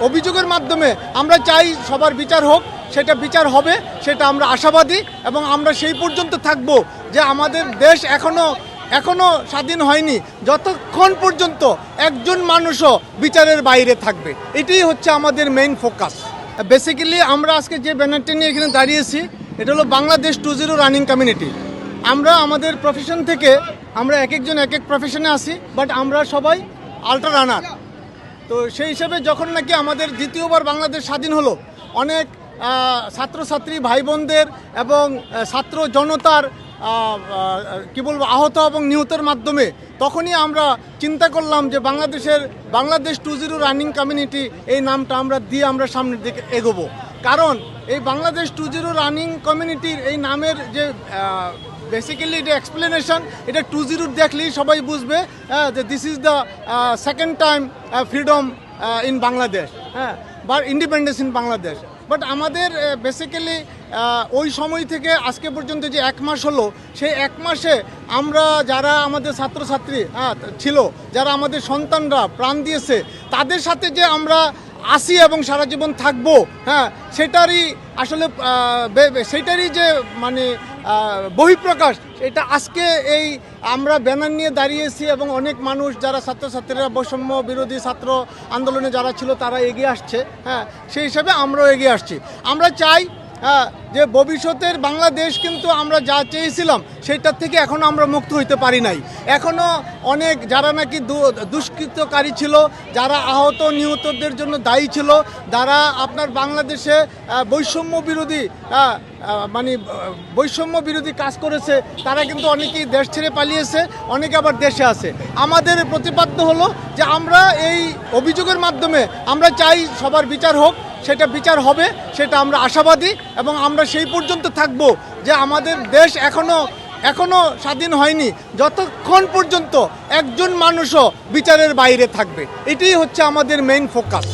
অভিযোগের মাধ্যমে আমরা চাই সবার বিচার হোক, সেটা বিচার হবে, সেটা আমরা আশাবাদী এবং আমরা সেই পর্যন্ত থাকব যে আমাদের দেশ এখনো স্বাধীন হয়নি যতক্ষণ পর্যন্ত একজন মানুষও বিচারের বাইরে থাকবে। এটাই হচ্ছে আমাদের মেইন ফোকাস। বেসিক্যালি আমরা আজকে যে ব্যানারটা নিয়ে এখানে দাঁড়িয়েছি এটা হলো বাংলাদেশ 2-0 রানিং কমিউনিটি। আমরা আমাদের প্রফেশন থেকে আমরা এক একজন এক এক প্রফেশনে আসি, বাট আমরা সবাই আল্ট্রা রানার। তো সেই হিসাবে যখন নাকি আমাদের দ্বিতীয়বার বাংলাদেশ স্বাধীন হলো, অনেক ছাত্রছাত্রী ভাই বোনদের এবং ছাত্র জনতার কি বলবো আহত এবং নিহতের মাধ্যমে তখনই আমরা চিন্তা করলাম যে বাংলাদেশ 2-0 রানিং কমিউনিটি এই নামটা আমরা দিয়ে আমরা সামনের দিকে এগোবো। কারণ এই বাংলাদেশ 2-0 রানিং কমিউনিটির এই নামের যে বেসিক্যালি এটা এক্সপ্লেনেশন, এটা 2-0 দেখলেই সবাই বুঝবে যে this is the second time freedom in Bangladesh, হ্যাঁ, বা ইন্ডিপেন্ডেন্স ইন বাংলাদেশ। বাট আমাদের বেসিক্যালি ওই সময় থেকে আজকে পর্যন্ত যে 1 মাস হলো, সেই 1 মাসে আমরা যারা আমাদের ছাত্রছাত্রী ছিল, যারা আমাদের সন্তানরা প্রাণ দিয়েছে, তাদের সাথে যে আমরা আসি এবং সারা জীবন থাকবো, হ্যাঁ, সেটারই যে মানে বহিঃপ্রকাশ, এটা আজকে এই আমরা ব্যানার নিয়ে দাঁড়িয়েছি এবং অনেক মানুষ যারা ছাত্রছাত্রীরা বৈষম্য বিরোধী ছাত্র আন্দোলনে যারা ছিল তারা এগিয়ে আসছে, হ্যাঁ, সেই হিসাবে আমরাও এগিয়ে আসছি। আমরা চাই যে ভবিষ্যতের বাংলাদেশ কিন্তু আমরা যা চেয়েছিলাম সেটার থেকে এখনও আমরা মুক্ত হইতে পারি নাই। এখনও অনেক যারা নাকি দুষ্কৃতকারী ছিল, যারা আহত নিহতদের জন্য দায়ী ছিল, যারা আপনার বাংলাদেশে বৈষম্য বিরোধী কাজ করেছে, তারা কিন্তু অনেকেই দেশ ছেড়ে পালিয়েছে, অনেকে আবার দেশে আছে। আমাদের প্রতিপাদ্য হলো যে আমরা এই অভিযোগের মাধ্যমে আমরা চাই সবার বিচার হোক, সেটা বিচার হবে, সেটা আমরা আশাবাদী এবং আমরা সেই পর্যন্ত থাকব যে আমাদের দেশ এখনো স্বাধীন হয়নি যতক্ষণ পর্যন্ত একজন মানুষও বিচারের বাইরে থাকবে। এটাই হচ্ছে আমাদের মেইন ফোকাস।